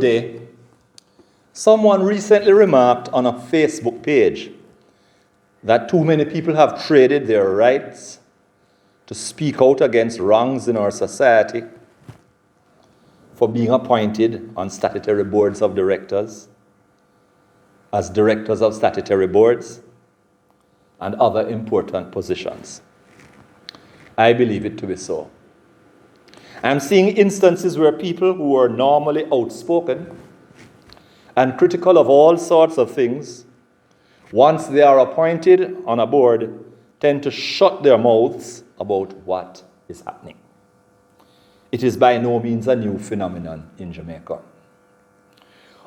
day, someone recently remarked on a Facebook page that too many people have traded their rights to speak out against wrongs in our society for being appointed on statutory boards of directors, as directors of statutory boards, and other important positions. I believe it to be so. I'm seeing instances where people who are normally outspoken and critical of all sorts of things, once they are appointed on a board, tend to shut their mouths about what is happening. It is by no means a new phenomenon in Jamaica.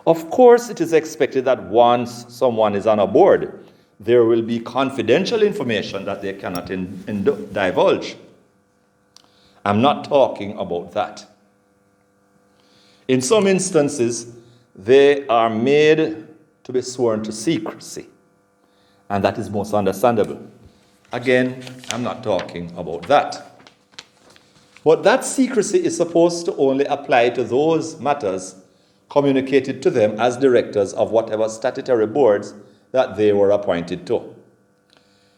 Of course, it is expected that once someone is on a board, there will be confidential information that they cannot divulge. I'm not talking about that. In some instances, they are made to be sworn to secrecy, and that is most understandable. Again, I'm not talking about that. But that secrecy is supposed to only apply to those matters communicated to them as directors of whatever statutory boards that they were appointed to.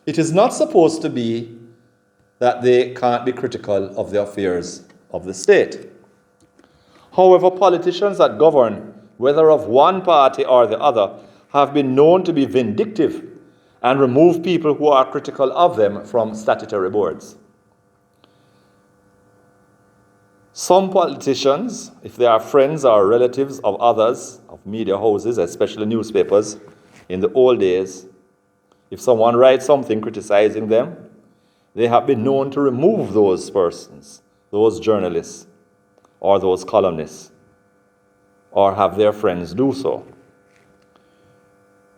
It is not supposed to be that they can't be critical of the affairs of the state. However, politicians that govern, whether of one party or the other, have been known to be vindictive and remove people who are critical of them from statutory boards. Some politicians, if they are friends or relatives of others, of media houses, especially newspapers, in the old days, if someone writes something criticizing them, they have been known to remove those persons, those journalists, or those columnists, or have their friends do so.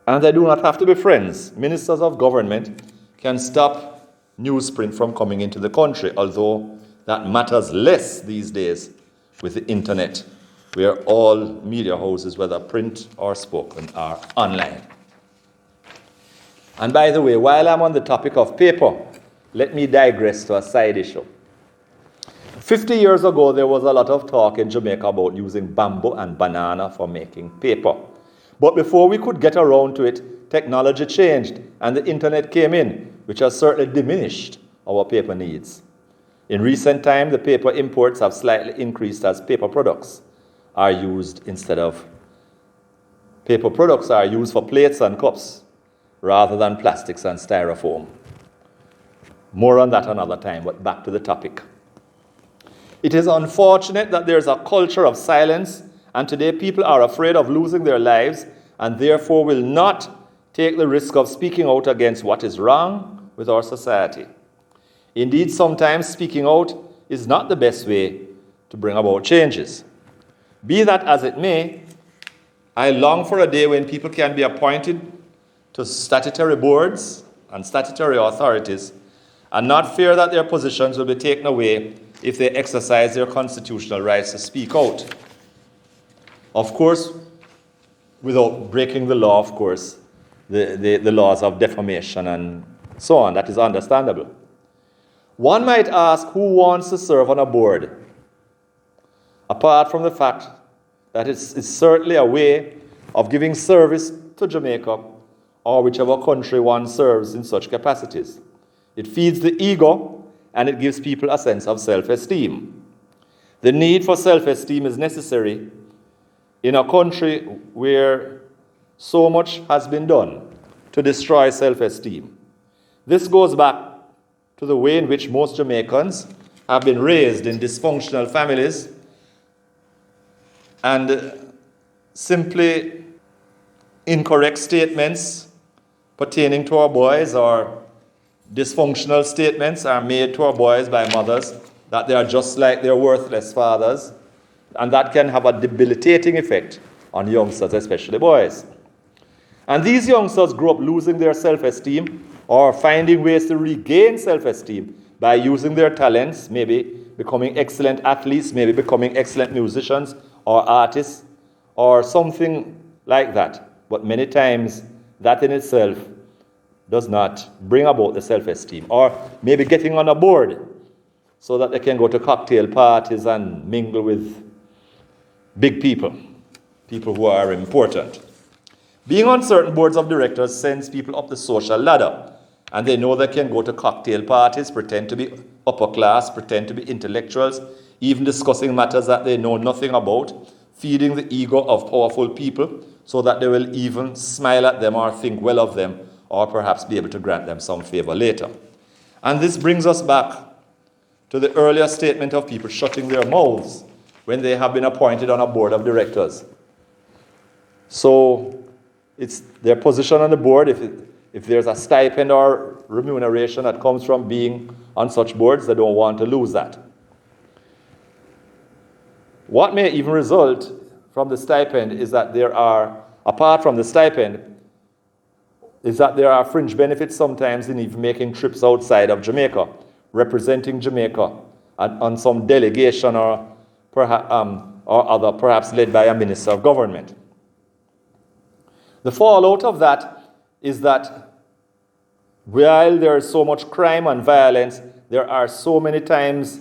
And they do not have to be friends. Ministers of government can stop newsprint from coming into the country, although that matters less these days with the internet, where all media houses, whether print or spoken, are online. And by the way, while I'm on the topic of paper, let me digress to a side issue. 50 years ago, there was a lot of talk in Jamaica about using bamboo and banana for making paper. But before we could get around to it, technology changed and the internet came in, which has certainly diminished our paper needs. In recent time, the paper imports have slightly increased as paper products are used for plates and cups rather than plastics and styrofoam. More on that another time, but back to the topic. It is unfortunate that there is a culture of silence, and today people are afraid of losing their lives and therefore will not take the risk of speaking out against what is wrong with our society. Indeed, sometimes speaking out is not the best way to bring about changes. Be that as it may, I long for a day when people can be appointed to statutory boards and statutory authorities and not fear that their positions will be taken away if they exercise their constitutional rights to speak out. Of course, without breaking the law, of course, the laws of defamation and so on. That is understandable. One might ask, who wants to serve on a board? Apart from the fact that it's certainly a way of giving service to Jamaica or whichever country one serves in such capacities. It feeds the ego and it gives people a sense of self-esteem. The need for self-esteem is necessary in a country where so much has been done to destroy self-esteem. This goes back to the way in which most Jamaicans have been raised in dysfunctional families and simply incorrect statements pertaining to our boys or dysfunctional statements are made to our boys by mothers that they are just like their worthless fathers, and that can have a debilitating effect on youngsters, especially boys. And these youngsters grow up losing their self-esteem or finding ways to regain self-esteem by using their talents, maybe becoming excellent athletes, maybe becoming excellent musicians or artists or something like that. But many times that in itself does not bring about the self-esteem. Or maybe getting on a board so that they can go to cocktail parties and mingle with big people. people who are important. Being on certain boards of directors sends people up the social ladder, and they know they can go to cocktail parties, pretend to be upper class, pretend to be intellectuals, even discussing matters that they know nothing about, feeding the ego of powerful people so that they will even smile at them or think well of them, or perhaps be able to grant them some favor later. And this brings us back to the earlier statement of people shutting their mouths when they have been appointed on a board of directors. So it's their position on the board. If there's a stipend or remuneration that comes from being on such boards, they don't want to lose that. What may even result from the stipend is that apart from the stipend, is that there are fringe benefits sometimes in even making trips outside of Jamaica, representing Jamaica on some delegation or other, perhaps led by a minister of government. The fallout of that is that while there is so much crime and violence, there are so many times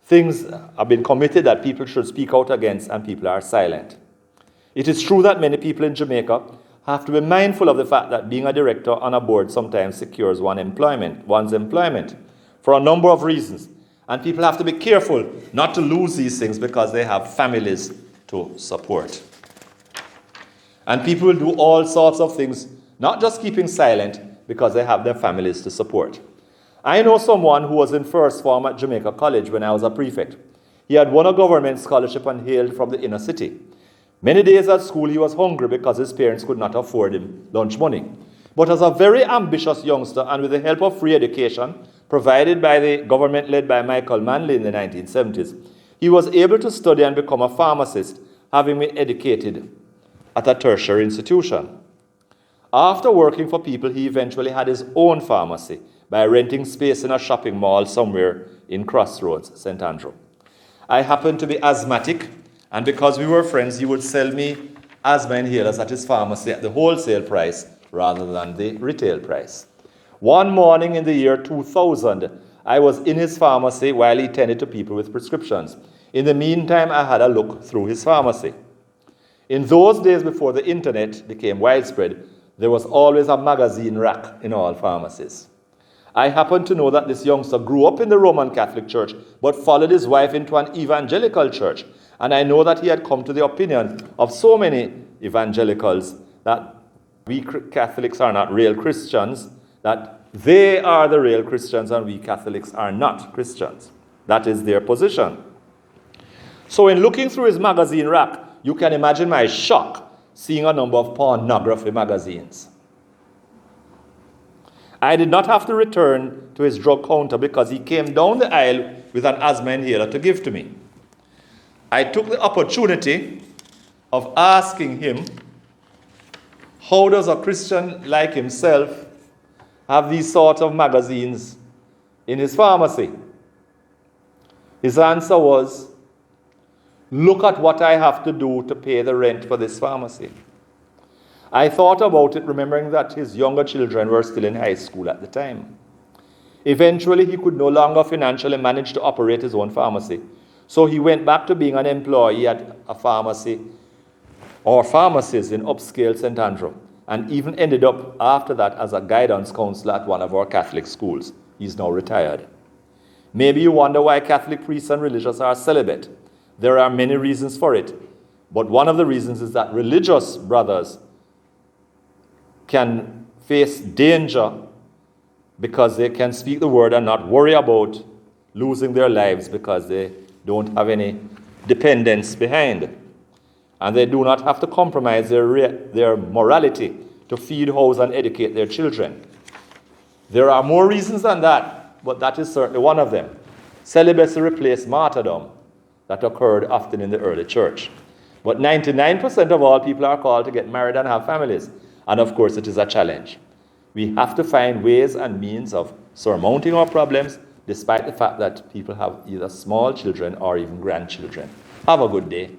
things have been committed that people should speak out against, and people are silent. It is true that many people in Jamaica have to be mindful of the fact that being a director on a board sometimes secures one's employment for a number of reasons. And people have to be careful not to lose these things because they have families to support. And people will do all sorts of things, not just keeping silent, because they have their families to support. I know someone who was in first form at Jamaica College when I was a prefect. He had won a government scholarship and hailed from the inner city. Many days at school he was hungry because his parents could not afford him lunch money. But as a very ambitious youngster, and with the help of free education provided by the government led by Michael Manley in the 1970s, he was able to study and become a pharmacist, having been educated at a tertiary institution. After working for people, he eventually had his own pharmacy by renting space in a shopping mall somewhere in Crossroads, St. Andrew. I happened to be asthmatic, and because we were friends, he would sell me asthma inhalers at his pharmacy at the wholesale price rather than the retail price. One morning in the year 2000, I was in his pharmacy while he tended to people with prescriptions. In the meantime, I had a look through his pharmacy. In those days before the internet became widespread, there was always a magazine rack in all pharmacies. I happen to know that this youngster grew up in the Roman Catholic Church, but followed his wife into an evangelical church. And I know that he had come to the opinion of so many evangelicals that we Catholics are not real Christians, that they are the real Christians and we Catholics are not Christians. That is their position. So in looking through his magazine rack, you can imagine my shock seeing a number of pornography magazines. I did not have to return to his drug counter because he came down the aisle with an asthma inhaler to give to me. I took the opportunity of asking him, how does a Christian like himself have these sort of magazines in his pharmacy? His answer was, look at what I have to do to pay the rent for this pharmacy. I thought about it, remembering that his younger children were still in high school at the time. Eventually, he could no longer financially manage to operate his own pharmacy. So he went back to being an employee at a pharmacy or pharmacies in upscale St. Andrew, and even ended up after that as a guidance counselor at one of our Catholic schools. He's now retired. Maybe you wonder why Catholic priests and religious are celibate. There are many reasons for it, but one of the reasons is that religious brothers can face danger because they can speak the word and not worry about losing their lives because they don't have any dependence behind. And they do not have to compromise their morality to feed, house, and educate their children. There are more reasons than that, but that is certainly one of them. Celibacy replaced martyrdom that occurred often in the early church. But 99% of all people are called to get married and have families. And of course, it is a challenge. We have to find ways and means of surmounting our problems, despite the fact that people have either small children or even grandchildren. Have a good day.